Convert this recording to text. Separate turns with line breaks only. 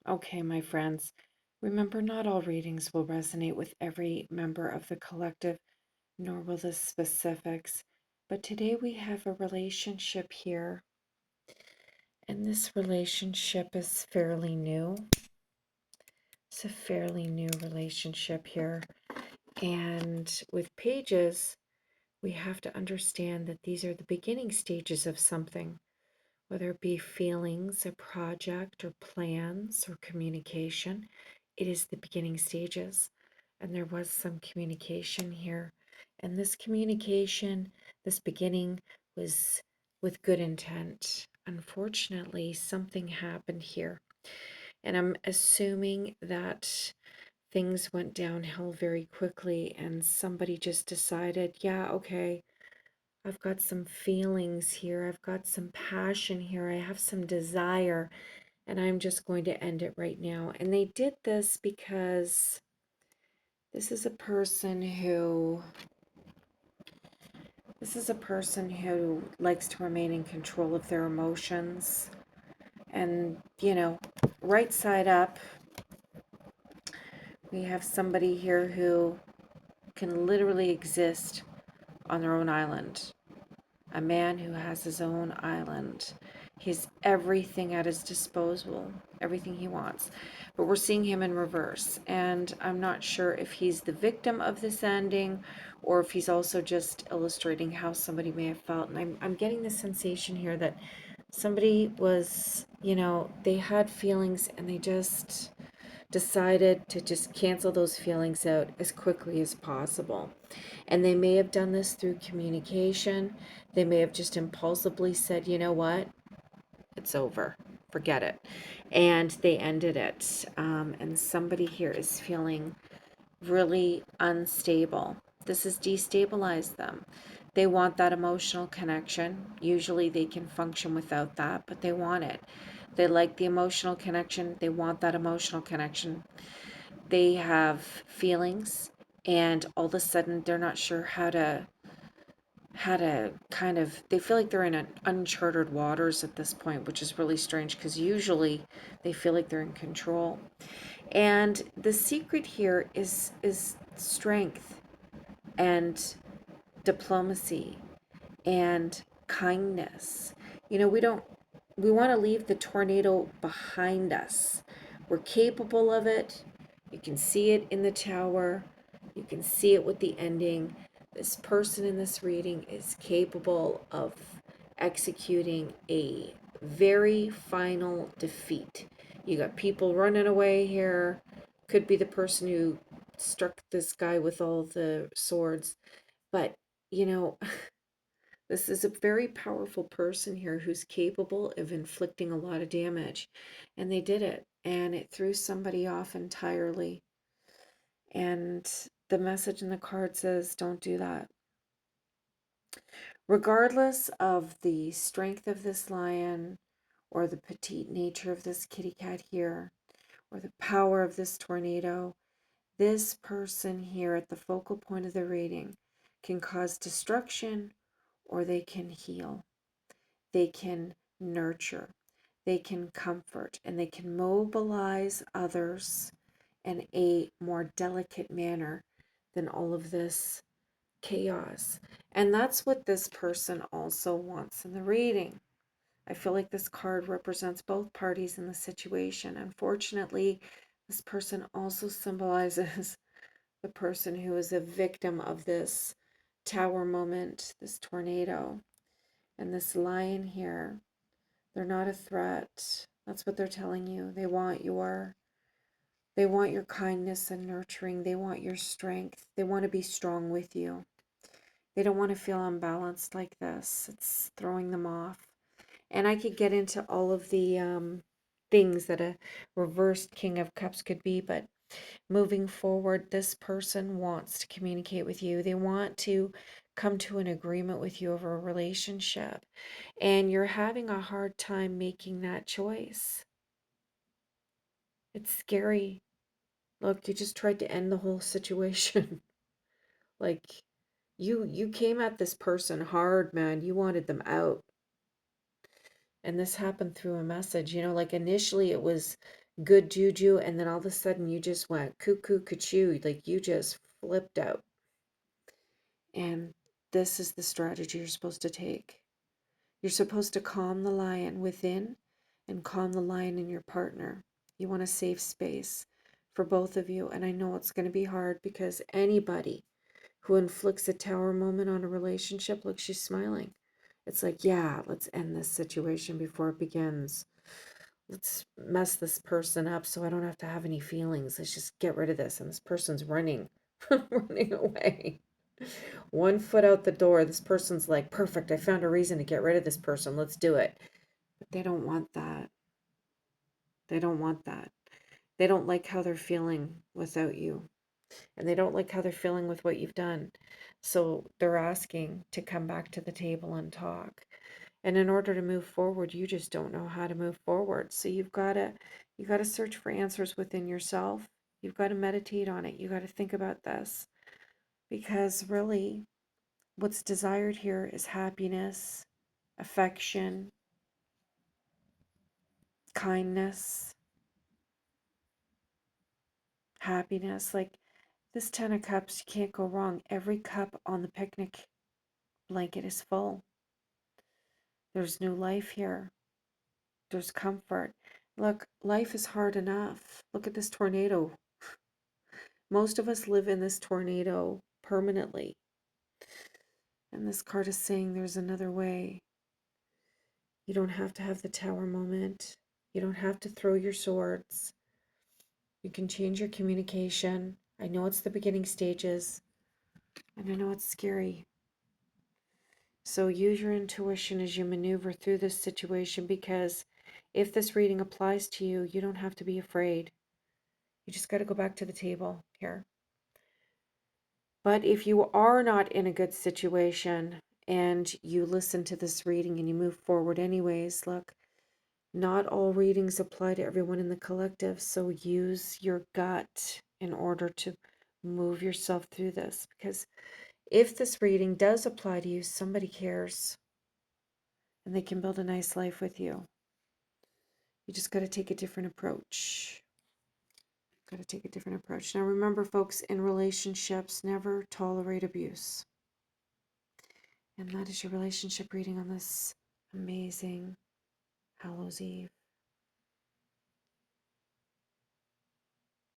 Okay, my friends, remember not all readings will resonate with every member of the collective, nor will the specifics. But today we have a relationship here, and this relationship is fairly new. It's a fairly new relationship here. And with pages, we have to understand that these are the beginning stages of something, whether it be feelings, a project, or plans, or communication. It is the beginning stages. And there was some communication here. And this communication, this beginning, was with good intent. Unfortunately, something happened here. And I'm assuming that things went downhill very quickly, and somebody just decided, yeah, okay, I've got some feelings here. I've got some passion here. I have some desire, and I'm just going to end it right now. And they did this because this is a person who likes to remain in control of their emotions. And, right side up, we have somebody here who can literally exist on their own island. A man who has his own island. He's everything at his disposal, everything he wants. But we're seeing him in reverse. And I'm not sure if he's the victim of this ending or if he's also just illustrating how somebody may have felt. And I'm getting the sensation here that somebody was, they had feelings and they just decided to just cancel those feelings out as quickly as possible. And they may have done this through communication. They may have just impulsively said, you know what, it's over, forget it. And they ended it. And somebody here is feeling really unstable. This has destabilized them. They want that emotional connection. Usually they can function without that, but they want it. They like the emotional connection. They want that emotional connection. They have feelings, and all of a sudden they're not sure how to kind of, they feel like they're in an uncharted waters at this point, which is really strange because usually they feel like they're in control. And the secret here is strength and diplomacy and kindness. We want to leave the tornado behind us. We're capable of it. You can see it in the tower. You can see it with the ending. This person in this reading is capable of executing a very final defeat. You got people running away here. Could be the person who struck this guy with all the swords. But, you know, this is a very powerful person here who's capable of inflicting a lot of damage. And they did it. And it threw somebody off entirely. And the message in the card says, don't do that. Regardless of the strength of this lion or the petite nature of this kitty cat here or the power of this tornado, this person here at the focal point of the reading can cause destruction or they can heal. They can nurture, they can comfort, and they can mobilize others in a more delicate manner than all of this chaos. And that's what this person also wants in the reading. I feel like this card represents both parties in the situation. Unfortunately, this person also symbolizes the person who is a victim of this tower moment, this tornado, and this lion here. They're not a threat. That's what they're telling you. They want your kindness and nurturing. They want your strength. They want to be strong with you. They don't want to feel unbalanced like this. It's throwing them off. And I could get into all of the things that a reversed King of Cups could be, but moving forward, this person wants to communicate with you. They want to come to an agreement with you over a relationship. And you're having a hard time making that choice. It's scary. Look, you just tried to end the whole situation. Like you came at this person hard, man. You wanted them out. And this happened through a message. Like initially it was good juju, and then all of a sudden you just went cuckoo, cuckoo, like you just flipped out. And this is the strategy you're supposed to take. You're supposed to calm the lion within and calm the lion in your partner. You want a safe space for both of you. And I know it's going to be hard because anybody who inflicts a tower moment on a relationship, look, she's smiling. It's like, yeah, let's end this situation before it begins. Let's mess this person up so I don't have to have any feelings. Let's just get rid of this. And this person's running, running away. One foot out the door, this person's like, perfect, I found a reason to get rid of this person. Let's do it. But they don't want that. They don't want that. They don't like how they're feeling without you. And they don't like how they're feeling with what you've done. So they're asking to come back to the table and talk. And in order to move forward, you just don't know how to move forward. So you got to search for answers within yourself. You've got to meditate on it. You got to think about this because really what's desired here is happiness, affection, kindness, happiness. Like this 10 of cups, you can't go wrong. Every cup on the picnic blanket is full. There's new life here. There's comfort. Look, life is hard enough. Look at this tornado. Most of us live in this tornado permanently. And this card is saying there's another way. You don't have to have the tower moment. You don't have to throw your swords. You can change your communication. I know it's the beginning stages, and I know it's scary. So use your intuition as you maneuver through this situation because if this reading applies to you, you don't have to be afraid. You just got to go back to the table here. But if you are not in a good situation and you listen to this reading and you move forward anyways, look, not all readings apply to everyone in the collective. So use your gut in order to move yourself through this. Because if this reading does apply to you, somebody cares and they can build a nice life with you. You just got to take a different approach. Got to take a different approach. Now, remember, folks, in relationships, never tolerate abuse. And that is your relationship reading on this amazing Hallows Eve.